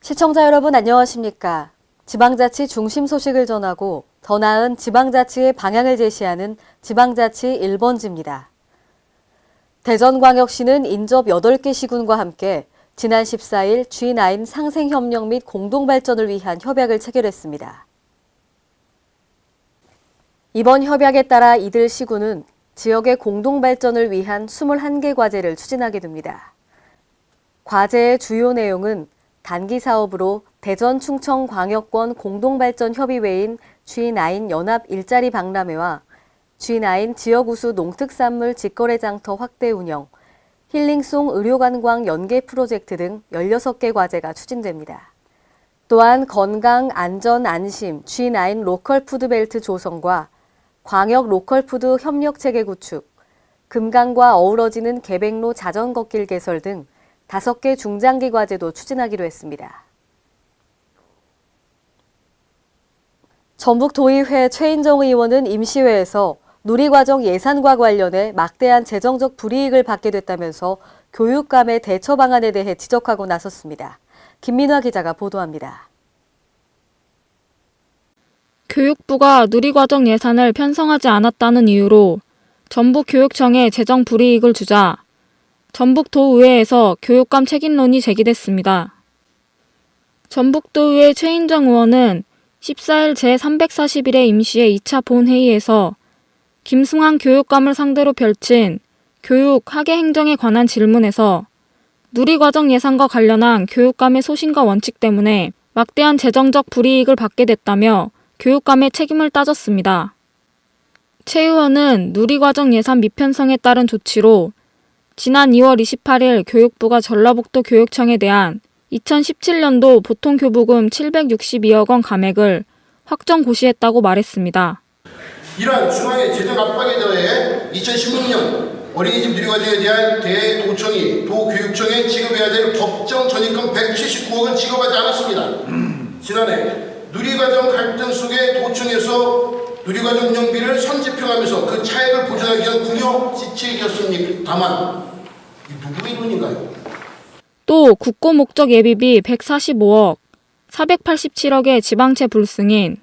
시청자 여러분 안녕하십니까? 지방자치 중심 소식을 전하고 더 나은 지방자치의 방향을 제시하는 지방자치 1번지입니다. 대전광역시는 인접 8개 시군과 함께 지난 14일 G9 상생협력 및 공동발전을 위한 협약을 체결했습니다. 이번 협약에 따라 이들 시군은 지역의 공동발전을 위한 21개 과제를 추진하게 됩니다. 과제의 주요 내용은 단기 사업으로 대전 충청 광역권 공동발전 협의회인 G9 연합 일자리 박람회와 G9 지역 우수 농특산물 직거래 장터 확대 운영, 힐링송 의료관광 연계 프로젝트 등 16개 과제가 추진됩니다. 또한 건강, 안전, 안심, G9 로컬 푸드벨트 조성과 광역 로컬 푸드 협력 체계 구축, 금강과 어우러지는 계백로 자전거길 개설 등 5개 중장기 과제도 추진하기로 했습니다. 전북도의회 최인정 의원은 임시회에서 누리과정 예산과 관련해 막대한 재정적 불이익을 받게 됐다면서 교육감의 대처 방안에 대해 지적하고 나섰습니다. 김민화 기자가 보도합니다. 교육부가 누리과정 예산을 편성하지 않았다는 이유로 전북교육청에 재정 불이익을 주자 전북도의회에서 교육감 책임론이 제기됐습니다. 전북도의회 최인정 의원은 14일 제341회 임시회 2차 본회의에서 김승환 교육감을 상대로 펼친 교육, 학예 행정에 관한 질문에서 누리과정 예산과 관련한 교육감의 소신과 원칙 때문에 막대한 재정적 불이익을 받게 됐다며 교육감의 책임을 따졌습니다. 최 의원은 누리과정 예산 미편성에 따른 조치로 지난 2월 28일 교육부가 전라북도 교육청에 대한 2017년도 보통교부금 762억 원 감액을 확정 고시했다고 말했습니다. 이러한 중앙의 재정 압박에 더해 2016년 어린이집 누리과정에 대한 대도청이 도교육청에 지급해야 될 법정 전입금 179억을 지급하지 않았습니다. 지난해 누리과정 갈등 속에 도청에서 누리과정 운영비를 선집행하면서 그 차액을 보전하기 위한 궁여 지침이었습니다. 다만 누구의 돈인가요? 또 국고 목적 예비비 145억, 487억의 지방채 불승인,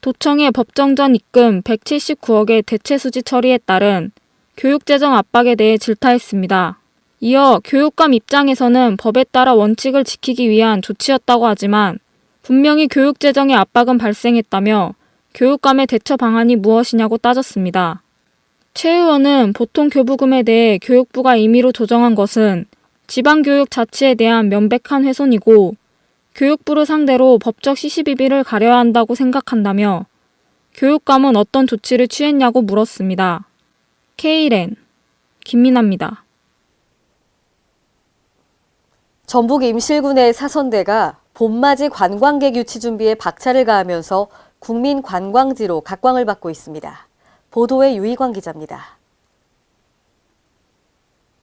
도청의 법정전 입금 179억의 대체수지 처리에 따른 교육재정 압박에 대해 질타했습니다. 이어 교육감 입장에서는 법에 따라 원칙을 지키기 위한 조치였다고 하지만 분명히 교육재정의 압박은 발생했다며 교육감의 대처 방안이 무엇이냐고 따졌습니다. 최 의원은 보통교부금에 대해 교육부가 임의로 조정한 것은 지방교육 자치에 대한 명백한 훼손이고 교육부를 상대로 법적 시시비비를 가려야 한다고 생각한다며 교육감은 어떤 조치를 취했냐고 물었습니다. K랜 김민아입니다. 전북 임실군의 사선대가 봄맞이 관광객 유치 준비에 박차를 가하면서 국민 관광지로 각광을 받고 있습니다. 보도에 유희광 기자입니다.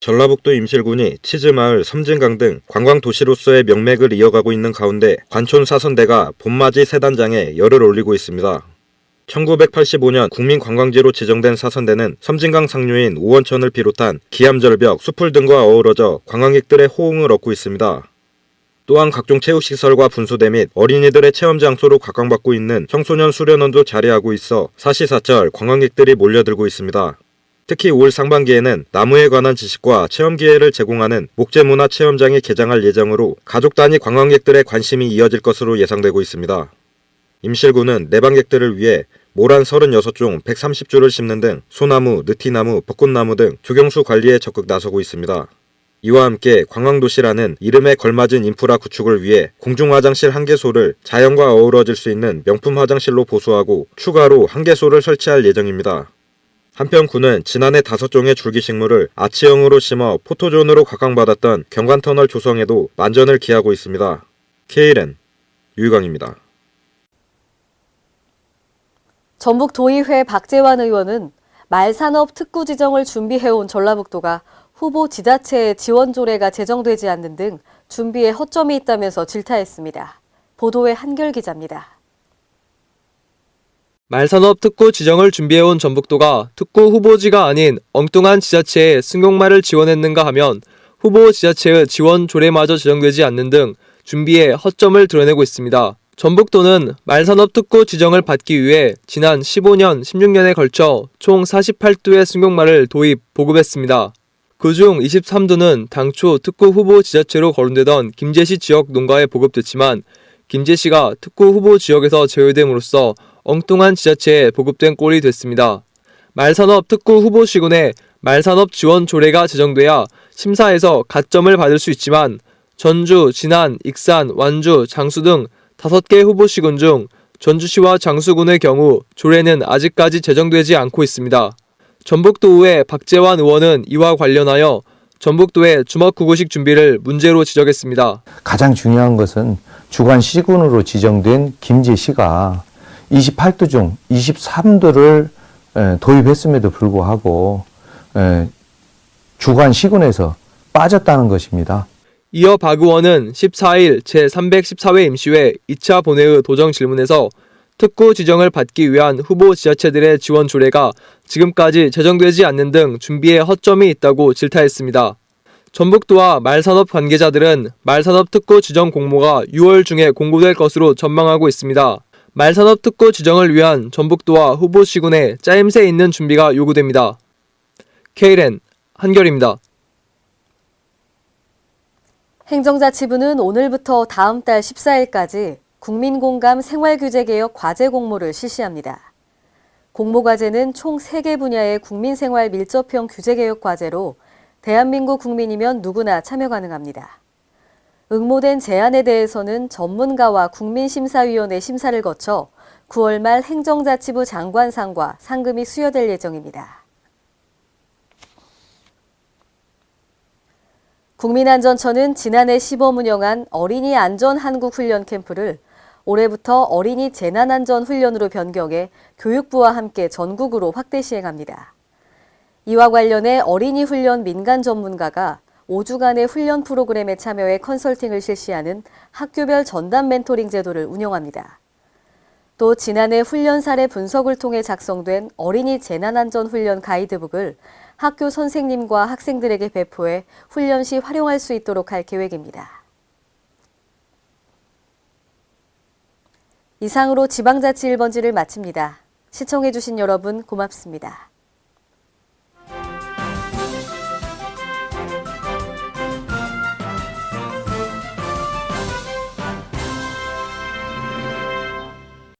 전라북도 임실군이 치즈마을, 섬진강 등 관광도시로서의 명맥을 이어가고 있는 가운데 관촌 사선대가 봄맞이 세단장에 열을 올리고 있습니다. 1985년 국민관광지로 지정된 사선대는 섬진강 상류인 오원천을 비롯한 기암절벽, 숲풀 등과 어우러져 관광객들의 호응을 얻고 있습니다. 또한 각종 체육시설과 분수대 및 어린이들의 체험 장소로 각광받고 있는 청소년 수련원도 자리하고 있어 사시사철 관광객들이 몰려들고 있습니다. 특히 올 상반기에는 나무에 관한 지식과 체험 기회를 제공하는 목재문화 체험장이 개장할 예정으로 가족 단위 관광객들의 관심이 이어질 것으로 예상되고 있습니다. 임실군은 내방객들을 위해 모란 36종 130주를 심는 등 소나무, 느티나무, 벚꽃나무 등 조경수 관리에 적극 나서고 있습니다. 이와 함께 관광도시라는 이름에 걸맞은 인프라 구축을 위해 공중화장실 1개소를 자연과 어우러질 수 있는 명품 화장실로 보수하고 추가로 1개소를 설치할 예정입니다. 한편 군은 지난해 5종의 줄기식물을 아치형으로 심어 포토존으로 각광받았던 경관터널 조성에도 만전을 기하고 있습니다. K랜 유희광입니다. 전북도의회 박재환 의원은 말산업 특구 지정을 준비해온 전라북도가 후보 지자체의 지원 조례가 제정되지 않는 등 준비에 허점이 있다면서 질타했습니다. 보도에 한결 기자입니다. 말산업 특구 지정을 준비해온 전북도가 특구 후보지가 아닌 엉뚱한 지자체에 승용말을 지원했는가 하면 후보 지자체의 지원 조례마저 제정되지 않는 등 준비에 허점을 드러내고 있습니다. 전북도는 말산업특구 지정을 받기 위해 지난 15년, 16년에 걸쳐 총 48두의 승용말을 도입, 보급했습니다. 그중 23두는 당초 특구 후보 지자체로 거론되던 김제시 지역 농가에 보급됐지만 김제시가 특구 후보 지역에서 제외됨으로써 엉뚱한 지자체에 보급된 꼴이 됐습니다. 말산업 특구 후보 시군에 말산업 지원 조례가 제정돼야 심사에서 가점을 받을 수 있지만 전주, 진안, 익산, 완주, 장수 등 5개 후보 시군 중 전주시와 장수군의 경우 조례는 아직까지 제정되지 않고 있습니다. 전북도의회 박재환 의원은 이와 관련하여 전북도의 주먹구구식 준비를 문제로 지적했습니다. 가장 중요한 것은 주관 시군으로 지정된 김제시가 28도 중 23도를 도입했음에도 불구하고 주관 시군에서 빠졌다는 것입니다. 이어 박 의원은 14일 제314회 임시회 2차 본회의 도정 질문에서 특구 지정을 받기 위한 후보 지자체들의 지원 조례가 지금까지 제정되지 않는 등 준비에 허점이 있다고 질타했습니다. 전북도와 말산업 관계자들은 말산업 특구 지정 공모가 6월 중에 공고될 것으로 전망하고 있습니다. 말산업 특구 지정을 위한 전북도와 후보 시군의 짜임새 있는 준비가 요구됩니다. KLN 한결입니다. 행정자치부는 오늘부터 다음 달 14일까지 국민공감 생활규제개혁 과제 공모를 실시합니다. 공모과제는 총 3개 분야의 국민생활 밀접형 규제개혁 과제로 대한민국 국민이면 누구나 참여 가능합니다. 응모된 제안에 대해서는 전문가와 국민심사위원회 심사를 거쳐 9월 말 행정자치부 장관상과 상금이 수여될 예정입니다. 국민안전처는 지난해 시범 운영한 어린이 안전 한국 훈련 캠프를 올해부터 어린이 재난안전훈련으로 변경해 교육부와 함께 전국으로 확대 시행합니다. 이와 관련해 어린이 훈련 민간 전문가가 5주간의 훈련 프로그램에 참여해 컨설팅을 실시하는 학교별 전담 멘토링 제도를 운영합니다. 또 지난해 훈련 사례 분석을 통해 작성된 어린이 재난안전훈련 가이드북을 학교 선생님과 학생들에게 배포해 훈련 시 활용할 수 있도록 할 계획입니다. 이상으로 지방자치 1번지를 마칩니다. 시청해주신 여러분 고맙습니다.